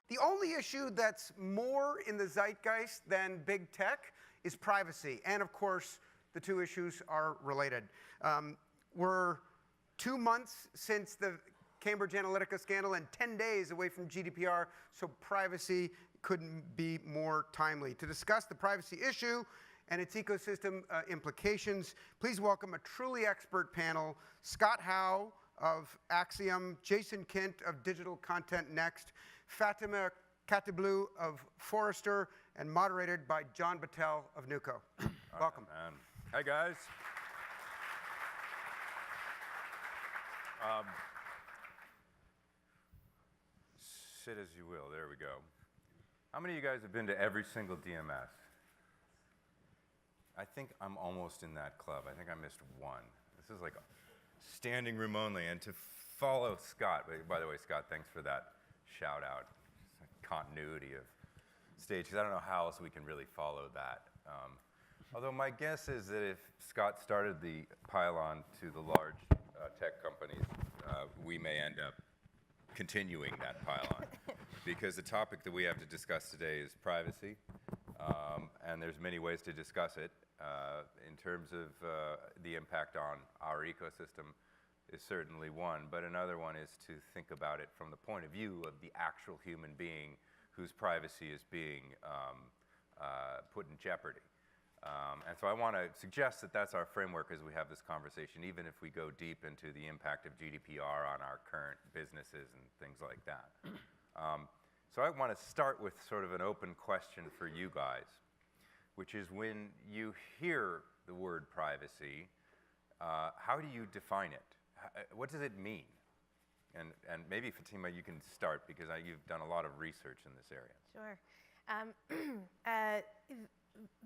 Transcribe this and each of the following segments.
The only issue that's more in the zeitgeist than big tech is privacy. And of course, the two issues are related. We're 2 months since the Cambridge Analytica scandal and 10 days away from GDPR, so privacy couldn't be more timely. To discuss the privacy issue and its ecosystem implications, please welcome a truly expert panel: Scott Howe of Acxiom, Jason Kint of Digital Content Next, Fatemeh Khatibloo of Forrester, and moderated by John Battelle of NewCo. Welcome. Hi, guys. Sit as you will. There we go. How many of you guys have been to every single DMS? I think I'm almost in that club. I think I missed one. This is like a standing room only. And to follow Scott, by the way, Scott, thanks for that shout out. Continuity of stage, because I don't know how else we can really follow that. Although my guess is that if Scott started the pylon to the large tech companies, we may end up continuing that pylon. Because the topic that we have to discuss today is privacy, and there's many ways to discuss it. In terms of the impact on our ecosystem is certainly one, but another one is to think about it from the point of view of the actual human being whose privacy is being put in jeopardy. And so I want to suggest that that's our framework as we have this conversation, even if we go deep into the impact of GDPR on our current businesses and things like that. So I want to start with sort of an open question for you guys, which is when you hear the word privacy, how do you define it? What does it mean? And maybe, Fatemeh, you can start, because you've done a lot of research in this area. Sure.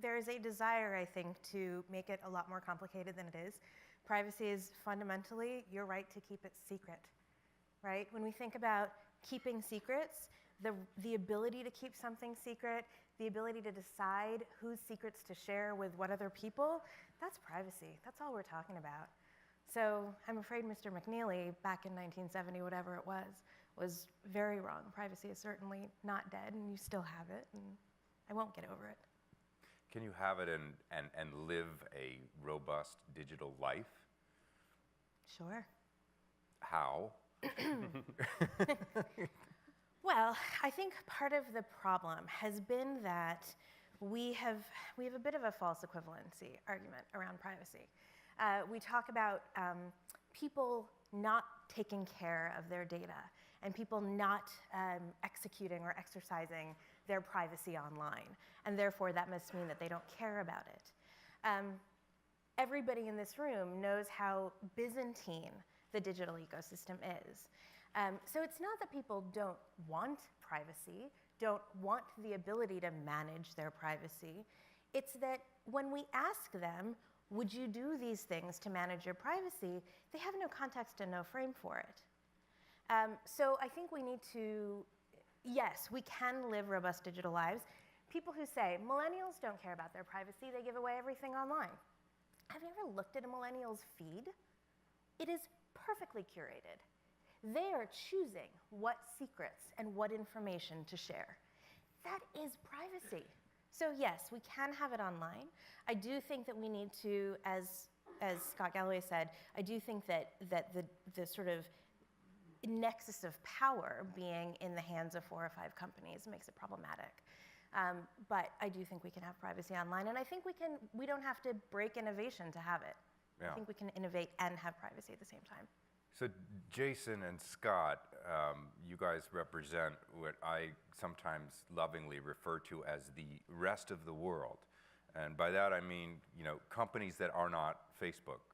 There is a desire, I think, to make it a lot more complicated than it is. Privacy is fundamentally your right to keep it secret, right? When we think about keeping secrets, the ability to keep something secret, the ability to decide whose secrets to share with what other people, that's privacy. That's all we're talking about. So I'm afraid Mr. McNeely, back in 1970, whatever it was very wrong. Privacy is certainly not dead, and you still have it, and I won't get over it. Can you have it and live a robust digital life? Sure. How? Well, I think part of the problem has been that we have a bit of a false equivalency argument around privacy. We talk about people not taking care of their data and people not executing or exercising their privacy online, and therefore that must mean that they don't care about it. Everybody in this room knows how Byzantine the digital ecosystem is. So it's not that people don't want privacy, don't want the ability to manage their privacy. It's that when we ask them, would you do these things to manage your privacy, they have no context and no frame for it. So I think we need to, yes, we can live robust digital lives. People who say, millennials don't care about their privacy, they give away everything online. Have you ever looked at a millennial's feed? It is perfectly curated. They are choosing what secrets and what information to share. That is privacy. So yes, we can have it online. I do think that we need to, as Scott Galloway said, I do think that the sort of nexus of power being in the hands of 4 or 5 companies makes it problematic. But I do think we can have privacy online, and I think we don't have to break innovation to have it. Yeah. I think we can innovate and have privacy at the same time. So Jason and Scott, you guys represent what I sometimes lovingly refer to as the rest of the world. And by that I mean, companies that are not Facebook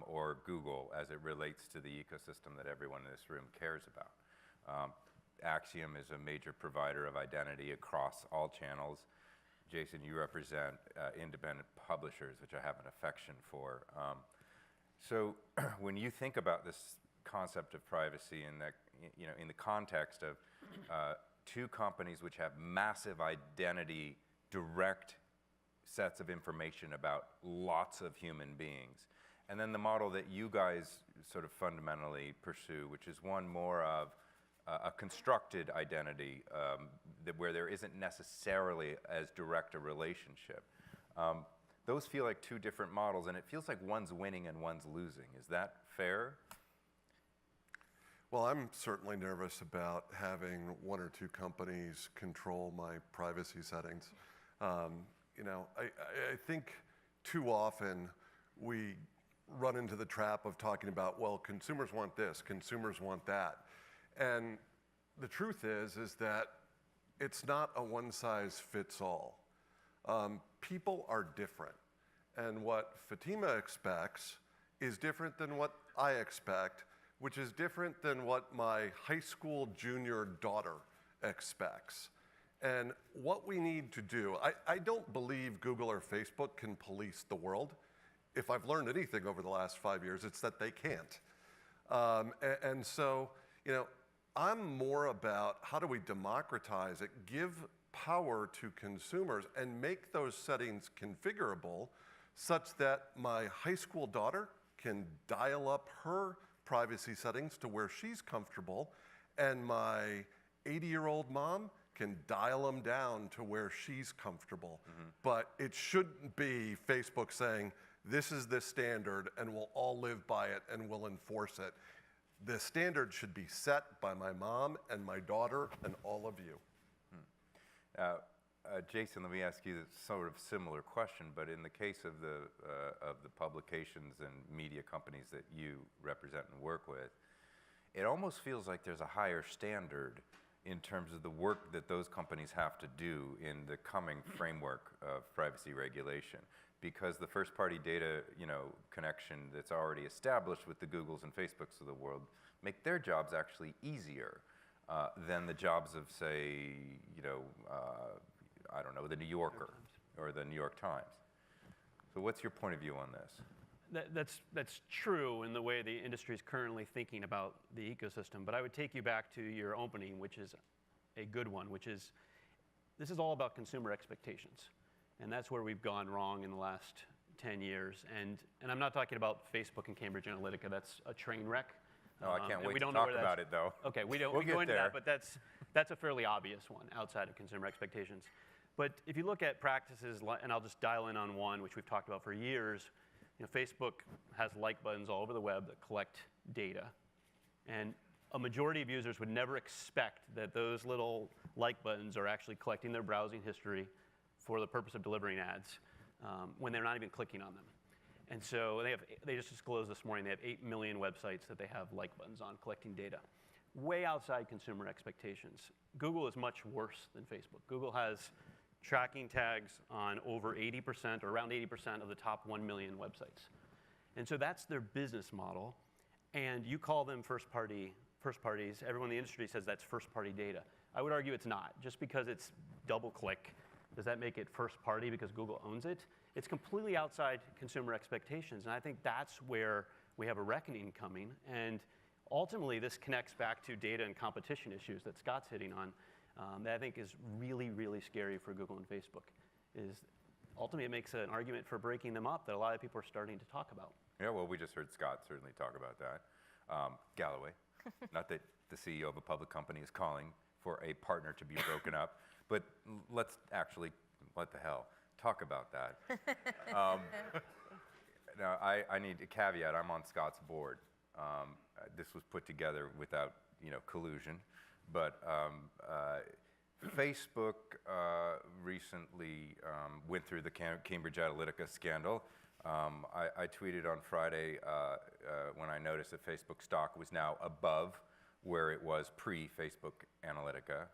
or Google as it relates to the ecosystem that everyone in this room cares about. Acxiom is a major provider of identity across all channels. Jason, you represent independent publishers, which I have an affection for. So when you think about this concept of privacy in the context of 2 companies which have massive identity, direct sets of information about lots of human beings, and then the model that you guys sort of fundamentally pursue, which is one more of a constructed identity where there isn't necessarily as direct a relationship. Those feel like two different models, and it feels like one's winning and one's losing. Is that fair? Well, I'm certainly nervous about having one or two companies control my privacy settings. You know, I think too often we run into the trap of talking about, well, consumers want this, consumers want that. And the truth is that it's not a one-size-fits-all. People are different. And what Fatemeh expects is different than what I expect, which is different than what my high school junior daughter expects. And what we need to do, I don't believe Google or Facebook can police the world. If I've learned anything over the last 5 years, it's that they can't. And so, you know, I'm more about how do we democratize it, give power to consumers, and make those settings configurable such that my high school daughter can dial up her privacy settings to where she's comfortable, and my 80-year-old mom can dial them down to where she's comfortable. But it shouldn't be Facebook saying, this is the standard, and we'll all live by it, and we'll enforce it. The standard should be set by my mom and my daughter and all of you. Jason, let me ask you a sort of similar question, but in the case of the publications and media companies that you represent and work with, it almost feels like there's a higher standard in terms of the work that those companies have to do in the coming framework of privacy regulation, because the first-party data, you know, connection that's already established with the Googles and Facebooks of the world make their jobs actually easier than the jobs of, say, you know, I don't know, the New Yorker or the New York Times. So what's your point of view on this? That's true in the way the industry is currently thinking about the ecosystem. But I would take you back to your opening, which is a good one, which is this is all about consumer expectations. And that's where we've gone wrong in the last 10 years. And I'm not talking about Facebook and Cambridge Analytica. That's a train wreck. No, I can't wait to talk about it, though. Okay, we We'll go get into there. that, but that's a fairly obvious one outside of consumer expectations. But if you look at practices, and I'll just dial in on one, which we've talked about for years, you know, Facebook has like buttons all over the web that collect data. And a majority of users would never expect that those little like buttons are actually collecting their browsing history for the purpose of delivering ads when they're not even clicking on them. And so they just disclosed this morning they have 8 million websites that they have like buttons on collecting data. Way outside consumer expectations. Google is much worse than Facebook. Google has tracking tags on over 80% or around 80% of the top 1 million websites. And so that's their business model. And you call them first parties. Everyone in the industry says that's first party data. I would argue it's not. Just because it's double click, does that make it first party because Google owns it? It's completely outside consumer expectations. And I think that's where we have a reckoning coming. And ultimately, this connects back to data and competition issues that Scott's hitting on. That I think is really, really scary for Google and Facebook. Is ultimately it makes an argument for breaking them up that a lot of people are starting to talk about. Yeah, well, we just heard Scott certainly talk about that. Galloway, not that the CEO of a public company is calling for a partner to be broken up, but let's actually, what the hell, talk about that. Now, I need a caveat. I'm on Scott's board. This was put together without, you know, collusion. But Facebook recently went through the Cambridge Analytica scandal. I tweeted on Friday when I noticed that Facebook stock was now above where it was pre-Facebook Analytica.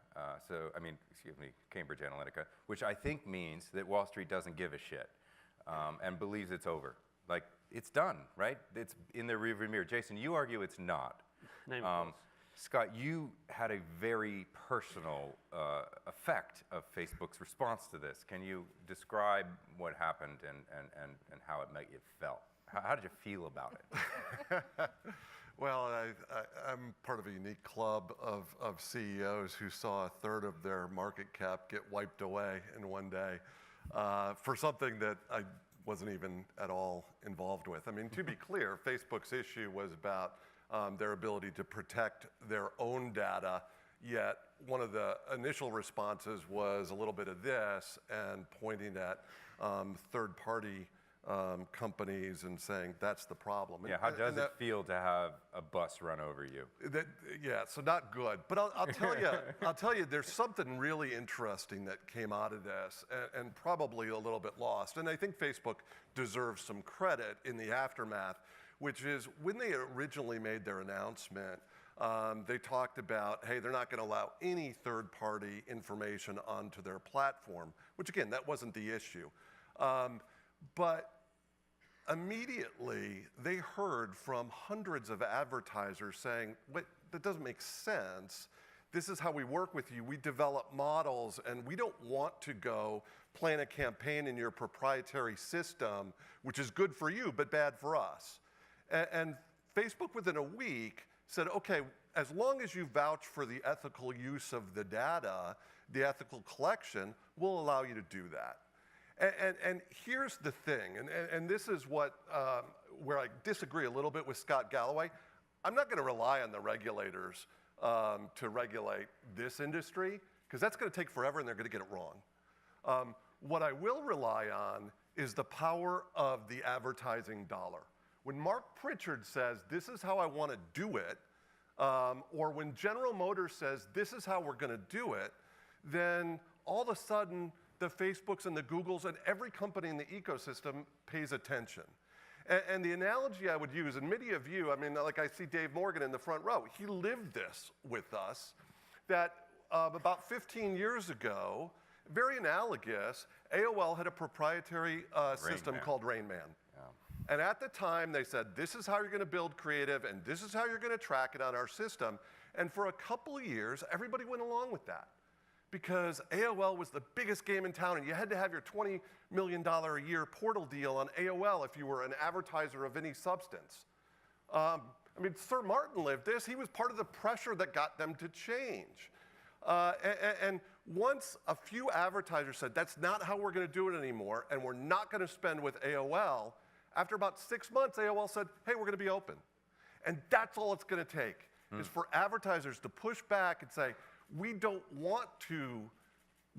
Cambridge Analytica, which I think means that Wall Street doesn't give a shit and believes it's over. Like, it's done, right? It's in the rearview mirror. Jason, you argue it's not. Scott, you had a very personal effect of Facebook's response to this. Can you describe what happened and how it made you felt? How did you feel about it? Well, I'm part of a unique club of CEOs who saw a third of their market cap get wiped away in one day for something that I wasn't even at all involved with. I mean, to be clear, Facebook's issue was about their ability to protect their own data, yet one of the initial responses was a little bit of this and pointing at third-party companies and saying that's the problem. Yeah, how does it feel to have a bus run over you? Yeah, so not good. But I'll tell you, there's something really interesting that came out of this, and probably a little bit lost. And I think Facebook deserves some credit in the aftermath, which is when they originally made their announcement, they talked about, hey, they're not going to allow any third-party information onto their platform, which again, that wasn't the issue. But immediately, they heard from hundreds of advertisers saying, wait, that doesn't make sense. This is how we work with you. We develop models, and we don't want to go plan a campaign in your proprietary system, which is good for you, but bad for us. And Facebook, within a week, said, okay, as long as you vouch for the ethical use of the data, the ethical collection, we'll allow you to do that. And here's the thing, and this is what where I disagree a little bit with Scott Galloway. I'm not going to rely on the regulators to regulate this industry, because that's going to take forever and they're going to get it wrong. What I will rely on is the power of the advertising dollar. When Mark Pritchard says, this is how I want to do it, or when General Motors says, this is how we're going to do it, then all of a sudden, the Facebooks and the Googles and every company in the ecosystem pays attention. And the analogy I would use, and many of you, I mean, like I see Dave Morgan in the front row, he lived this with us, that about 15 years ago, very analogous, AOL had a proprietary system called Rain Man. Yeah. And at the time, they said, this is how you're going to build creative, and this is how you're going to track it on our system. And for a couple of years, everybody went along with that, because AOL was the biggest game in town, and you had to have your $20 million a year portal deal on AOL if you were an advertiser of any substance. I mean, Sir Martin lived this. He was part of the pressure that got them to change. And once a few advertisers said, that's not how we're going to do it anymore, and we're not going to spend with AOL, after about 6 months, AOL said, hey, we're going to be open. And that's all it's going to take, is for advertisers to push back and say, we don't want to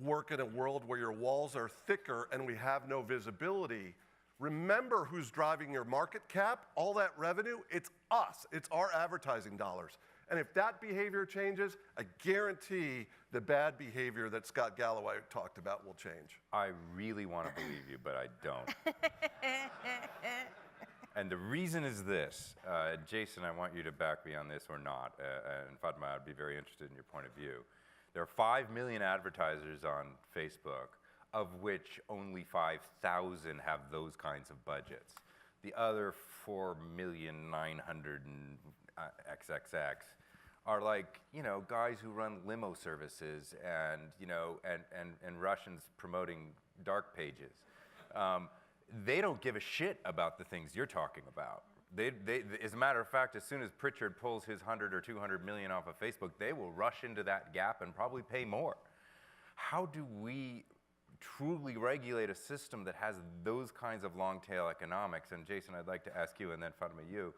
work in a world where your walls are thicker and we have no visibility. Remember who's driving your market cap, all that revenue, it's us, it's our advertising dollars. And if that behavior changes, I guarantee the bad behavior that Scott Galloway talked about will change. I really want to believe you, but I don't. And the reason is this. Jason, I want you to back me on this or not. And Fatemeh, I'd be very interested in your point of view. There are 5 million advertisers on Facebook, of which only 5,000 have those kinds of budgets. The other 4,900,000 XXX are like, you know, guys who run limo services and, you know, and Russians promoting dark pages. They don't give a shit about the things you're talking about. As a matter of fact, as soon as Pritchard pulls his 100 or 200 million off of Facebook, they will rush into that gap and probably pay more. How do we truly regulate a system that has those kinds of long tail economics? And Jason, I'd like to ask you, and then Fatemeh, you.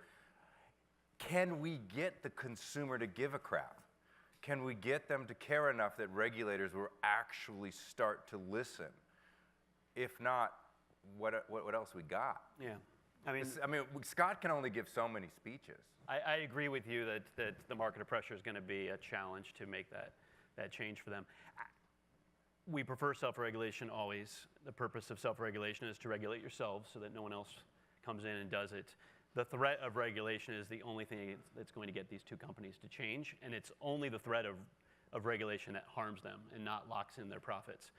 Can we get the consumer to give a crap? Can we get them to care enough that regulators will actually start to listen? If not, what else we got? Yeah, I mean, Scott can only give so many speeches. I agree with you that the market of pressure is going to be a challenge to make that change for them. We prefer self-regulation always. The purpose of self-regulation is to regulate yourselves so that no one else comes in and does it. The threat of regulation is the only thing that's going to get these two companies to change, and it's only the threat of regulation that harms them and not locks in their profits.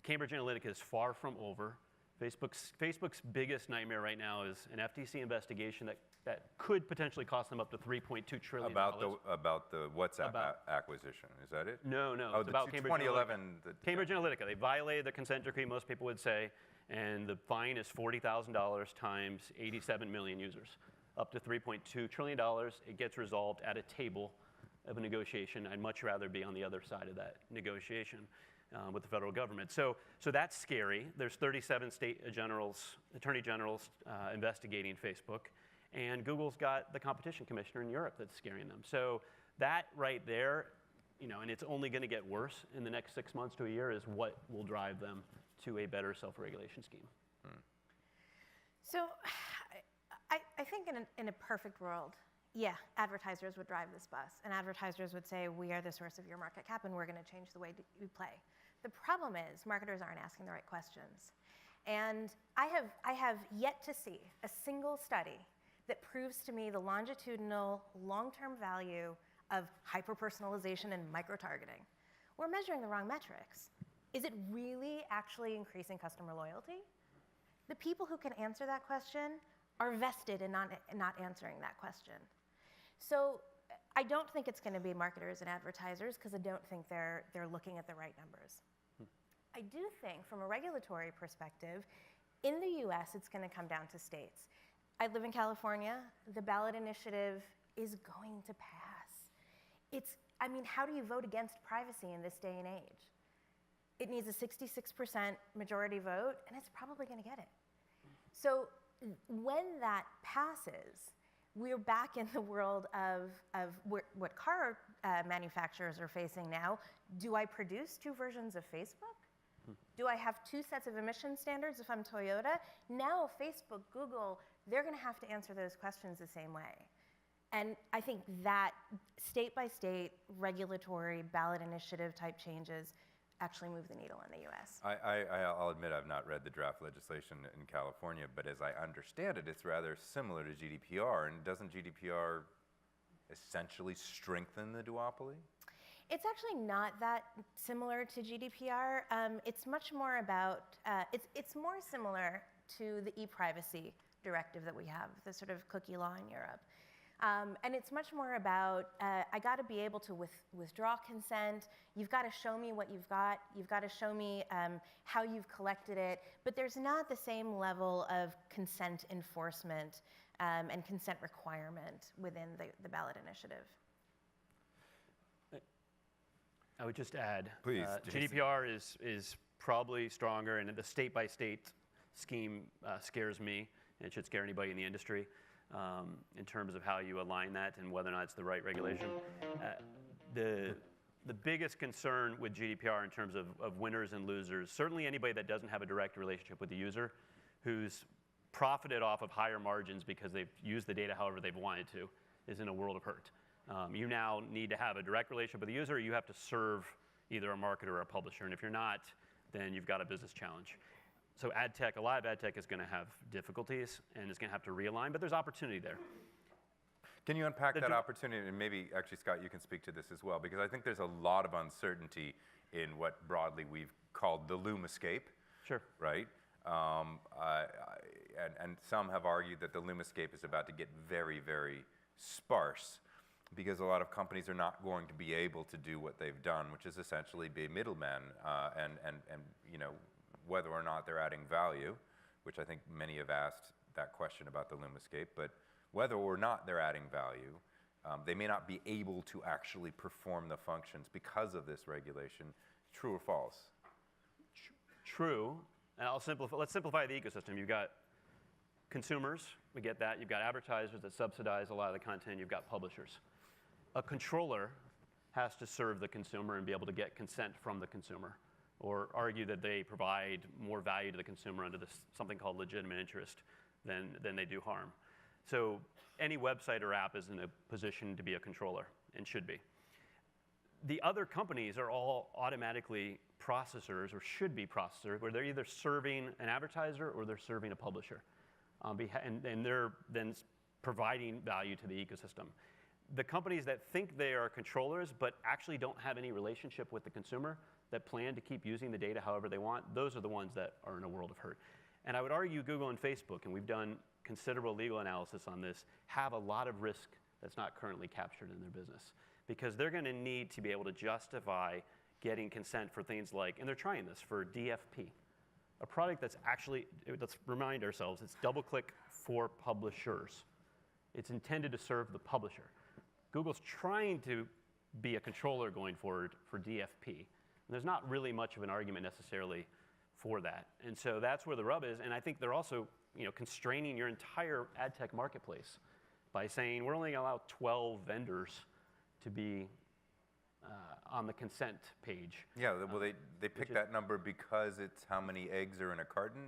Cambridge Analytica is far from over. Facebook's biggest nightmare right now is an FTC investigation that could potentially cost them up to $3.2 trillion. About the WhatsApp acquisition, is that it? No, Oh, it's about Cambridge 2011. Cambridge Analytica. They violated the consent decree, most people would say, and the fine is $40,000 times 87 million users, up to $3.2 trillion. It gets resolved at a table of a negotiation. I'd much rather be on the other side of that negotiation. with the federal government. So that's scary. There's 37 attorney generals investigating Facebook, and Google's got the competition commissioner in Europe that's scaring them. So that right there, and it's only going to get worse in the next 6 months to a year, is what will drive them to a better self-regulation scheme. So I think in a perfect world, yeah, advertisers would drive this bus, and advertisers would say, we are the source of your market cap, and we're going to change the way you play. The problem is marketers aren't asking the right questions. And I have yet to see a single study that proves to me the longitudinal, long-term value of hyper-personalization and micro-targeting. We're measuring the wrong metrics. Is it really actually increasing customer loyalty? The people who can answer that question are vested in not answering that question. So I don't think it's going to be marketers and advertisers, because I don't think they're looking at the right numbers. I do think from a regulatory perspective, in the US, it's going to come down to states. I live in California. The ballot initiative is going to pass. How do you vote against privacy in this day and age? It needs a 66% majority vote, and it's probably going to get it. So when that passes, we're back in the world of what car manufacturers are facing now. Do I produce 2 versions of Facebook? Do I have 2 sets of emission standards if I'm Toyota? Now Facebook, Google, they're going to have to answer those questions the same way. And I think that state-by-state regulatory ballot initiative type changes actually move the needle in the US. I'll admit I've not read the draft legislation in California, but as I understand it, it's rather similar to GDPR. And doesn't GDPR essentially strengthen the duopoly? It's actually not that similar to GDPR. It's much more about, it's more similar to the e-privacy directive that we have, the sort of cookie law in Europe. And it's much more about, I got to be able to withdraw consent. You've got to show me what you've got. You've got to show me how you've collected it. But there's not the same level of consent enforcement and consent requirement within the ballot initiative. I would just add, Please, GDPR is probably stronger, and the state-by-state scheme scares me, and it should scare anybody in the industry in terms of how you align that and whether or not it's the right regulation. The biggest concern with GDPR in terms of winners and losers, certainly anybody that doesn't have a direct relationship with the user, who's profited off of higher margins because they've used the data however they've wanted to, is in a world of hurt. You now need to have a direct relationship with the user, or you have to serve either a marketer or a publisher. And if you're not, then you've got a business challenge. So ad tech, a lot of ad tech is going to have difficulties and is going to have to realign, but there's opportunity there. Can you unpack that opportunity? And maybe, actually, Scott, you can speak to this as well, because I think there's a lot of uncertainty in what broadly we've called the LUMAscape. Sure. Right? And some have argued that the LUMAscape is about to get very, very sparse, because a lot of companies are not going to be able to do what they've done, which is essentially be middlemen and whether or not they're adding value, which I think many have asked that question about the LUMAscape, but whether or not they're adding value, they may not be able to actually perform the functions because of this regulation. True or false? True. And let's simplify the ecosystem. You've got consumers, we get that. You've got advertisers that subsidize a lot of the content. You've got publishers. A controller has to serve the consumer and be able to get consent from the consumer, or argue that they provide more value to the consumer under something called legitimate interest than they do harm. So any website or app is in a position to be a controller, and should be. The other companies are all automatically processors, or should be processors, where they're either serving an advertiser or they're serving a publisher. And they're then providing value to the ecosystem. The companies that think they are controllers but actually don't have any relationship with the consumer, that plan to keep using the data however they want, those are the ones that are in a world of hurt. And I would argue Google and Facebook, and we've done considerable legal analysis on this, have a lot of risk that's not currently captured in their business, because they're going to need to be able to justify getting consent for things like, and they're trying this for DFP, a product that's actually, let's remind ourselves, it's DoubleClick for publishers. It's intended to serve the publisher. Google's trying to be a controller going forward for DFP. there's not really much of an argument necessarily for that. And so that's where the rub is. And I think they're also constraining your entire ad tech marketplace by saying we're only going to allow 12 vendors to be on the consent page. Yeah, well, they picked that number because it's how many eggs are in a carton?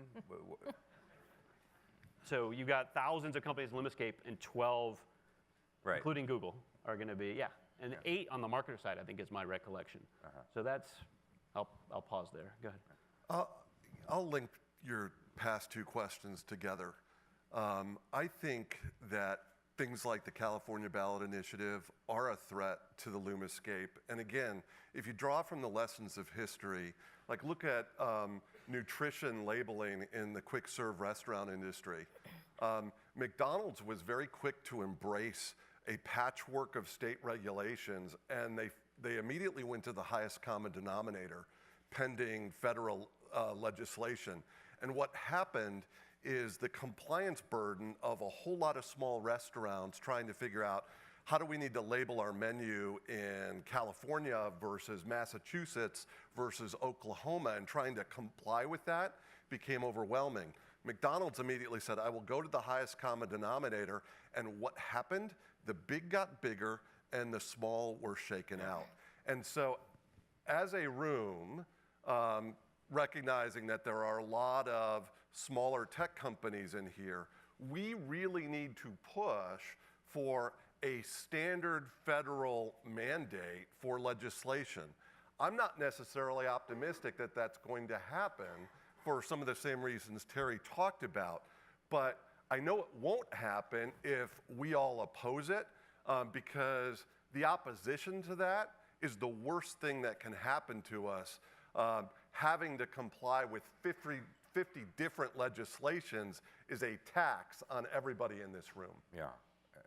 So you've got thousands of companies in LUMAscape, and 12, Right. including Google, are going to be, and 8 on the marketer side, I think is my recollection. So that's, I'll pause there. Go ahead. I'll link your past two questions together. I think that things like the California ballot initiative are a threat to the LUMAscape. And again, if you draw from the lessons of history, like look at nutrition labeling in the quick serve restaurant industry. McDonald's was very quick to embrace a patchwork of state regulations, and they immediately went to the highest common denominator pending federal legislation. And what happened is the compliance burden of a whole lot of small restaurants trying to figure out how do we need to label our menu in California versus Massachusetts versus Oklahoma, and trying to comply with that became overwhelming. McDonald's immediately said, I will go to the highest common denominator, and what happened? The big got bigger and the small were shaken out. And so as a room, recognizing that there are a lot of smaller tech companies in here, we really need to push for a standard federal mandate for legislation. I'm not necessarily optimistic that that's going to happen for some of the same reasons Terry talked about, but I know it won't happen if we all oppose it, because the opposition to that is the worst thing that can happen to us. Having to comply with 50 different legislations is a tax on everybody in this room. Yeah.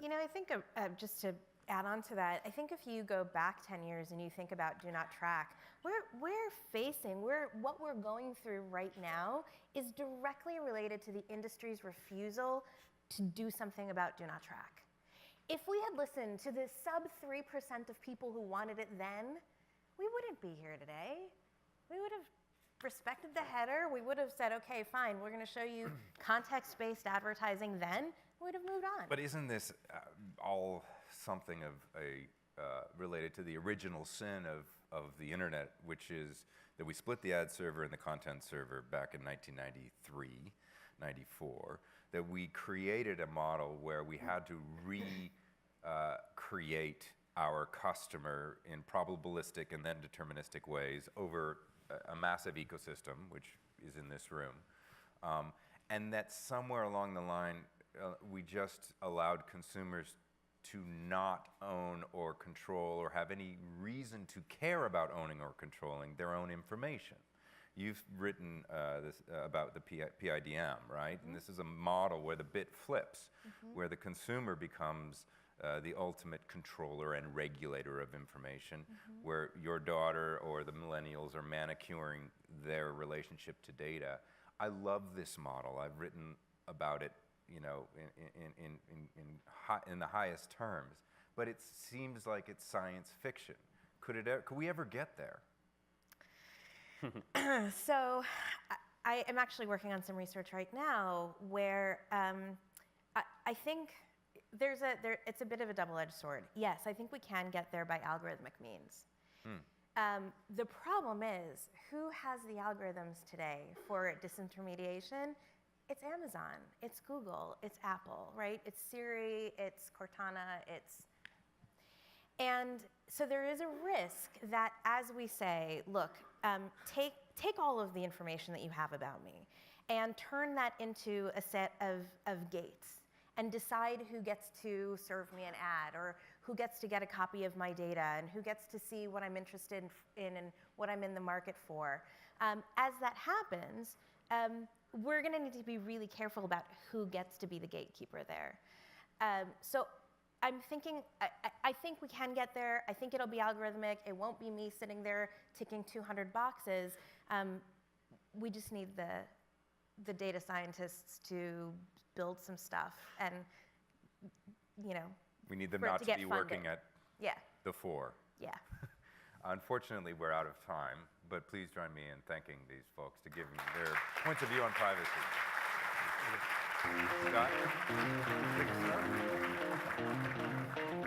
I think just to add on to that, I think if you go back 10 years and you think about Do Not Track, what we're going through right now is directly related to the industry's refusal to do something about Do Not Track. If we had listened to the sub 3% of people who wanted it then, we wouldn't be here today. We would have respected the header. We would have said, okay, fine, we're going to show you context-based advertising then. We would have moved on. But isn't this all something of related to the original sin of the internet, which is that we split the ad server and the content server back in 1993, 94, that we created a model where we had to create our customer in probabilistic and then deterministic ways over a massive ecosystem, which is in this room. And that somewhere along the line, we just allowed consumers to not own or control or have any reason to care about owning or controlling their own information. You've written this about the PIDM, right? And this is a model where the bit flips, where the consumer becomes the ultimate controller and regulator of information, where your daughter or the millennials are manicuring their relationship to data. I love this model. I've written about it, in the highest terms, but it seems like it's science fiction. Could we ever get there? So I am actually working on some research right now where I think it's a bit of a double-edged sword. Yes, I think we can get there by algorithmic means. The problem is, who has the algorithms today for disintermediation? It's Amazon, it's Google, it's Apple, right? It's Siri, it's Cortana, and so there is a risk that as we say, look, take all of the information that you have about me and turn that into a set of gates and decide who gets to serve me an ad or who gets to get a copy of my data and who gets to see what I'm interested in and what I'm in the market for. As that happens, we're going to need to be really careful about who gets to be the gatekeeper there. So I'm thinking, I think we can get there. I think it'll be algorithmic. It won't be me sitting there ticking 200 boxes. We just need the data scientists to build some stuff and, we need them for it not to to get be funded. working at Yeah. the 4. Yeah. Unfortunately, we're out of time, but please join me in thanking these folks to give their points of view on privacy. Scott, take us out.